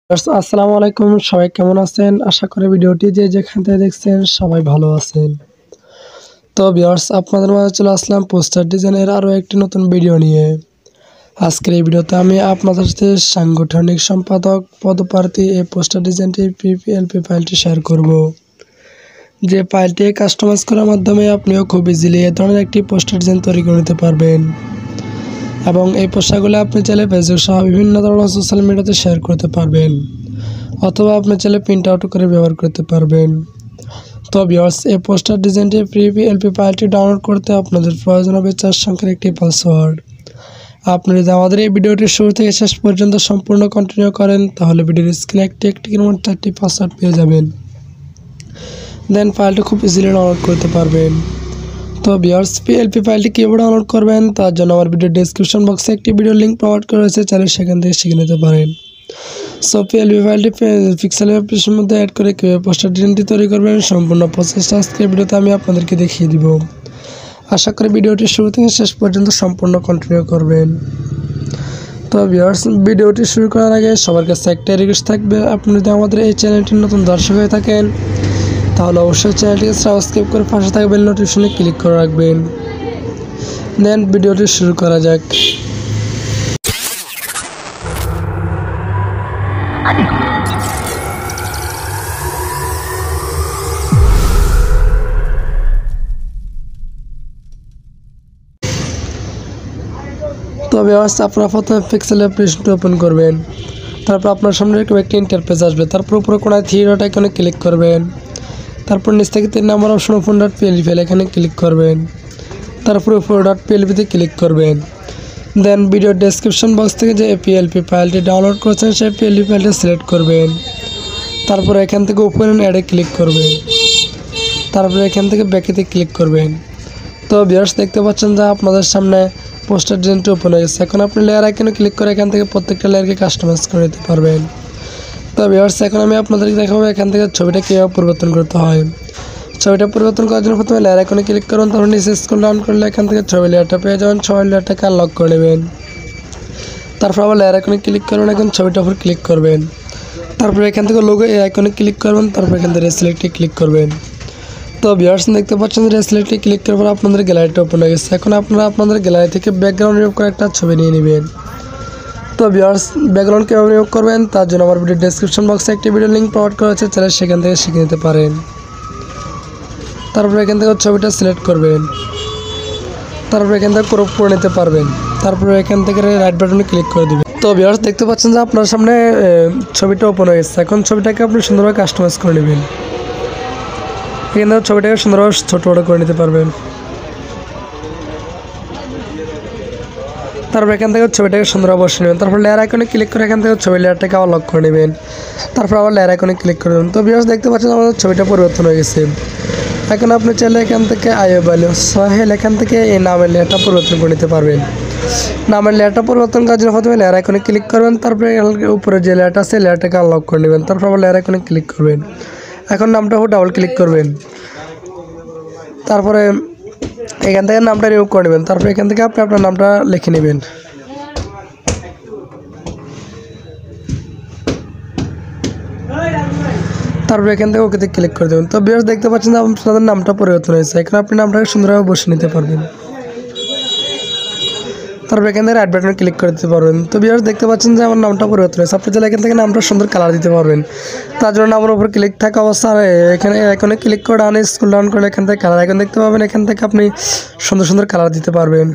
আসসালামু আলাইকুম, সবাই কেমন আছেন? আশা করি ভিডিওটি যে যেখান থেকে দেখছেন সবাই ভালো আছেন। তো ভিউয়ার্স, আপনাদের মাঝে চলে আসলাম পোস্টার ডিজাইনের আরও একটি নতুন ভিডিও নিয়ে। আজকের এই ভিডিওতে আমি আপনাদের সাথে সাংগঠনিক সম্পাদক পদপ্রার্থী এই পোস্টার ডিজাইনটি পিপিএলপি ফাইলটি শেয়ার করব। যে ফাইলটি কাস্টমাইজ করার মাধ্যমে আপনিও খুব ইজিলি এ ধরনের একটি পোস্টার ডিজাইন তৈরি করে নিতে পারবেন এবং এই পোস্টারগুলো আপনি চাইলে ফেসবুক সহ বিভিন্ন ধরনের সোশ্যাল মিডিয়াতে শেয়ার করতে পারবেন, অথবা আপনি চাইলে প্রিন্ট আউট করে ব্যবহার করতে পারবেন। তো ভিউয়ার্স, এই পোস্টার ডিজাইনটি পিপিএলপি ফাইলটি ডাউনলোড করতে আপনাদের প্রয়োজন হবে 4 সংখ্যার একটি পাসওয়ার্ড। আপনি যদি আমাদের এই ভিডিওটি শুরু থেকে শেষ পর্যন্ত সম্পূর্ণ কন্টিনিউ করেন তাহলে ভিডিওর স্ক্রিনে একটি মোট 4টি পাসওয়ার্ড পেয়ে যাবেন। দেন ফাইলটি খুব ইজিলি ডাউনলোড করতে পারবেন। তো ভিউয়ার্স, পিএলপি ফাইলটি কীভাবে ডাউনলোড করবেন তার জন্য আমার ভিডিও ডেসক্রিপশন বক্সে একটি ভিডিও লিঙ্ক প্রোভাইড করা হয়েছে, চাইলে সেখান থেকে শিখে নিতে পারেন। সো পিএলপি ফাইলটি পিক্সেল অ্যাপ্লিকেশনের মধ্যে অ্যাড করে কীভাবে পোস্টার ডিজাইনটি তৈরি করবেন সম্পূর্ণ প্রসেসটা আজকের ভিডিওতে আমি আপনাদেরকে দেখিয়ে দিব। আশা করি ভিডিওটি শুরু থেকে শেষ পর্যন্ত সম্পূর্ণ কন্টিনিউ করবেন। তো ভিউয়ার্স, ভিডিওটি শুরু করার আগে সবার কাছে একটা রিকোয়েস্ট থাকবে, আপনি যদি আমাদের এই চ্যানেলটির নতুন দর্শক হয়ে থাকেন তাহলে অবশ্যই চ্যানেলটিকে সাবস্ক্রাইব করে পাশে থাকা বেল নোটিফিকেশনে ক্লিক করে রাখবেন। দেন ভিডিওটি শুরু করা যাক। তো ভিউয়ার্স, আপনারা প্রথমে পিক্সেল অ্যাপ্লিকেশনটি ওপেন করবেন। তারপর আপনার সামনে এরকম একটি ইন্টারফেস আসবে। তারপর উপরে কোণায় থ্রি ডট আইকনে ক্লিক করবেন। তারপর নিচ থেকে 3 number option open dot PLP file এখানে ক্লিক করবেন। তারপর উপরে ডট পিএলপিতে ক্লিক করবেন। দেন ভিডিও ডেসক্রিপশন বক্স থেকে যে পিএলপি ফাইলটি ডাউনলোড করেছেন সেই পিএলপি ফাইলটি সিলেক্ট করবেন। তারপর এখান থেকে ওপেন অ্যাডে ক্লিক করবেন। তারপর এখান থেকে ব্যাকেতে ক্লিক করবেন। তো ভিউয়ার্স, দেখতে পাচ্ছেন যে আপনাদের সামনে পোস্টার ডিজাইনটি ওপেন হয়ে গেছে। এখন আপনি লেয়ার আইকনে ক্লিক করে এখান থেকে প্রত্যেকটা লেয়ারকে কাস্টমাইজ করে নিতে পারবেন। তো ভিউয়ার্স, এখন আমি আপনাদেরকে দেখাবো এখান থেকে ছবিটা কীভাবে পরিবর্তন করতে হয়। ছবিটা পরিবর্তন করার জন্য প্রথমে লেয়ার আইকনে ক্লিক করুন, তারপর নিচে স্ক্রল ডাউন করলে এখান থেকে ছবি লেয়ারটা পেয়ে যাবেন। ছবি লেয়ারটাকে আনলক করে নেবেন। তারপর আবার লেয়ার আইকনে ক্লিক করবেন, এখন ছবিটার উপর ক্লিক করবেন। তারপর এখান থেকে লোগো এই আইকনে ক্লিক করবেন। তারপর এখান থেকে সিলেক্টে ক্লিক করবেন। তো ভিউয়ার্স, দেখতে পাচ্ছেন যে সিলেক্টে ক্লিক করার পর আপনাদের গ্যালারিটা ওপেন হয়ে গেছে। এখন আপনারা আপনাদের গ্যালারি থেকে ব্যাকগ্রাউন্ড রিমুভ করে একটা ছবি নিয়ে নেবেন। তো ভিউয়ার্স, ব্যাকগ্রাউন্ড কীভাবে রিমুভ করবেন তার জন্য আমার ভিডিও ডেসক্রিপশন বক্সে একটি ভিডিও লিঙ্ক প্রোভাইড করা হয়েছে, চাইলে সেখান থেকে শিখে নিতে পারেন। তারপর এখান থেকে ছবিটা সিলেক্ট করবেন। তারপর এখান থেকে ক্রপ করে নিতে পারবেন। তারপর এখান থেকে রাইট বাটনে ক্লিক করে দেবেন। তো ভিউয়ার্স, দেখতে পাচ্ছেন যে আপনার সামনে ছবিটা ওপেন হয়ে গেছে। এখন ছবিটাকে আপনি সুন্দরভাবে কাস্টমাইজ করে নেবেন। এখান থেকে ছবিটাকে সুন্দরভাবে ছোটো বড়ো করে নিতে পারবেন। তারপর এখান থেকে ছবিটাকে সুন্দরভাবে বসে নেবেন। তারপর লেয়ার আইকনে ক্লিক করে এখান থেকে ছবি লেয়ারটাকে আবার লক করে নেবেন। তারপর আবার লেয়ার আইকনে ক্লিক করে দেবেন। তো ভিউয়ার্স, দেখতে পাচ্ছেন আমাদের ছবিটা পরিবর্তন হয়ে গেছে। এখন আপনি চাইলে এখান থেকে আইওবালি সোহেল এখান থেকে এই নামের লেয়ারটা পরিবর্তন করে নিতে পারবেন। নামের লেয়ারটা পরিবর্তন করার জন্য প্রথমে লেয়ার আইকনে ক্লিক করবেন। তারপরে উপরে যে লেয়ারটা আছে লেয়ারটাকে আনলক করে নেবেন। তারপর আবার লেয়ার আইকনে ক্লিক করবেন। এখন নামটা উপর ডাবল ক্লিক করবেন। তারপরে এখান থেকে নামটা রিমুভ করে নেবেন। তারপরে এখান থেকে আপনি আপনার নামটা লিখে নেবেন। তারপরে এখান থেকে ওকেতে ক্লিক করে দেবেন। তো ভিউয়ার্স, দেখতে পাচ্ছেন যে আপনাদের নামটা পরিবর্তন হয়েছে। এখন আপনি নামটাকে সুন্দরভাবে বসে নিতে পারবেন। তারপর এখান থেকে রাইট বাটনে ক্লিক করে দিতে পারবেন। তো ভিউয়ার্স, দেখতে পাচ্ছেন যে আমার নামটা পরিবর্তন হয়েছে। আপনি চাইলে এখান থেকে নামটা সুন্দর কালার দিতে পারবেন। তার জন্য নামের উপর ক্লিক থাকা অবস্থায় এখানে আইকনে ক্লিক করে ডানে স্ক্রল ডাউন করলে এখান থেকে কালার আইকন দেখতে পাবেন। এখান থেকে আপনি সুন্দর সুন্দর কালার দিতে পারবেন।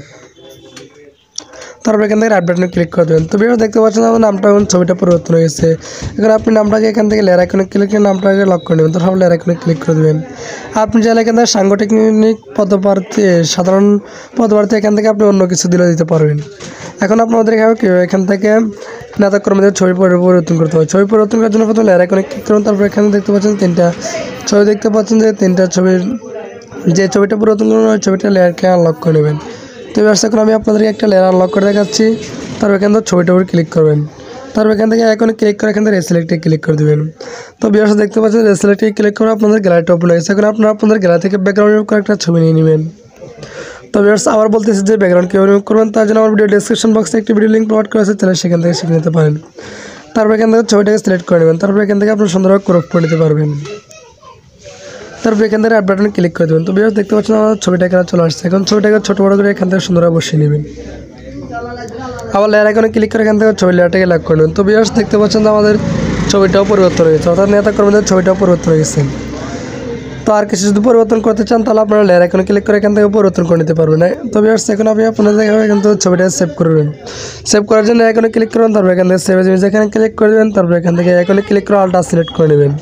তারপর এখান থেকে রাইট বাটনে ক্লিক করে দেবেন। তো ভিউয়ার্স, দেখতে পাচ্ছেন আমার নামটা এবং ছবিটা পরিবর্তন হয়ে গেছে। এখন আপনি নামটাকে এখান থেকে লেয়ার আইকনে ক্লিক করে নামটাকে লক করে নেবেন। তারপর লেয়ার আইকনে ক্লিক করে দেবেন। আপনি চাইলে এখান থেকে সাংগঠনিক পদপ্রার্থী সাধারণ পদপ্রার্থী এখান থেকে আপনি অন্য কিছু দিলে দিতে পারবেন। এখন আপনাদের এখান থেকে নেতা কর্মীদের ছবি পরিবর্তন করতে হয়। ছবি পরিবর্তন করার জন্য প্রথমে লেয়ার আইকনে ক্লিক করুন। তারপর এখানে দেখতে পাচ্ছেন 3টা ছবি দেখতে পাচ্ছেন যে 3টা ছবির যে ছবিটা পরিবর্তন করুন ওই ছবিটা লেয়ারকে আনলক করে নেবেন। তো ভিউয়ার্স, এখন আমি আপনাদেরকে একটা লেয়ার আনলক করে দেখাচ্ছি। তারপর এখান থেকে ছবিটার উপর ক্লিক করবেন। তারপর এখান থেকে আইকনে ক্লিক করে এখান থেকে রেসিলেক্টে ক্লিক করে দেবেন। তো ভিউয়ার্স, দেখতে পাচ্ছেন রেসিলেক্টে ক্লিক করে আপনাদের গ্যালারিটা ওপেন হয়ে গেছে। এখন আপনারা আপনাদের গ্যালারি থেকে ব্যাকগ্রাউন্ড রিমুভ করে একটা ছবি নিয়ে নেবেন। তো ভিউয়ার্স, আবার বলতেছি যে ব্যাকগ্রাউন্ড কীভাবে রিমুভ করবেন তার জন্য আমার ভিডিও ডেসক্রিপশন বক্সে একটি ভিডিও লিঙ্ক প্রোভাইড করা আছে, তাহলে সেখান থেকে শিখে নিতে পারেন। তারপর এখান থেকে ছবিটাকে সিলেক্ট করে নেবেন। তারপর এখান থেকে আপনি সুন্দরভাবে ক্রপ করে নিতে পারবেন। তারপর এখান থেকে অ্যাড বাটনে ক্লিক করে দেবেন। তো ভিউয়ার্স দেখতে পাচ্ছেন আমার ছবিটা এখানে চলে আসছে। এখন ছবিটাকে ছোটো বড়ো করে এখান থেকে সুন্দরভাবে বসিয়ে নেবেন। আবার লেয়ার আইকনে ক্লিক করে এখান থেকে ছবি লেয়ারটাকে লাগ করে নেবেন। তো ভিউয়ার্স দেখতে পাচ্ছেন যে আমাদের ছবিটাও পরিবর্তন হয়ে গেছে, অর্থাৎ নেতা কর্মীদের ছবিটাও পরিবর্তন হয়ে গেছে। তো আর কিছু যদি পরিবর্তন করতে চান তাহলে আপনারা লেয়ার আইকনে ক্লিক করে এখান থেকে পরিবর্তন করে নিতে পারবেন। তো ভিউয়ার্স এখন আপনি আপনাদের এখান থেকে ছবিটা সেভ করবেন। সেভ করার জন্য আইকনে ক্লিক করবেন, তারপর এখান থেকে সেভ এজ ইমেজ এখানে ক্লিক করে দেবেন। তারপর এখান থেকে আইকনে ক্লিক করে আলটা সিলেক্ট করে নেবেন।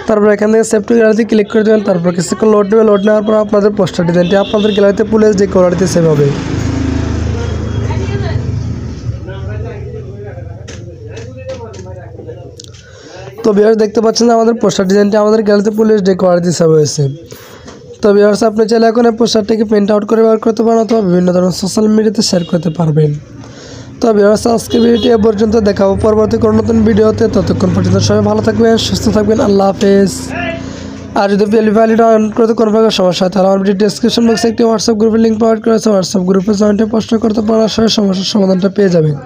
তারপর এখান থেকে সেভ টু গ্যালারিতে ক্লিক করে দেবেন। তারপর কিছুক্ষণ লোড নেবে, লোড নেওয়ার পর আপনাদের পোস্টার ডিজাইনটি আপনাদের গ্যালারিতে পুলে যে কোয়ালিটিতে সেভ হবে। তো ভিউয়ার্স দেখতে পাচ্ছেন যে আমাদের পোস্টার ডিজাইনটি আমাদের গ্যালারিতে পুলিশ যে কোয়ালিটি সেভ হয়েছে। তো ভিউয়ার্স আপনি চাইলে এখন এই পোস্টারটিকে প্রিন্ট আউট করে ব্যবহার করতে পারেন অথবা বিভিন্ন ধরনের সোশ্যাল মিডিয়াতে শেয়ার করতে পারবেন। তো ভিউয়ার্স আজকে ভিডিওটি এ পর্যন্ত, দেখাবো পরবর্তী কোনো নতুন ভিডিওতে। ততক্ষণ পর্যন্ত সবাই ভালো থাকবেন, সুস্থ থাকবেন। আল্লাহ হাফেজ। আর যদি ভ্যালিডিটি অন করতে কোনো প্রকার সমস্যা হয় তাহলে আমার ভিডিও ডিসক্রিপশন বক্সে একটি হোয়াটসঅ্যাপ গ্রুপের লিঙ্ক প্রোভাইড করেছে। হোয়াটসঅ্যাপ গ্রুপে জয়েন্টে প্রশ্ন করতে পারার সমস্যার সমাধানটা পেয়ে যাবেন।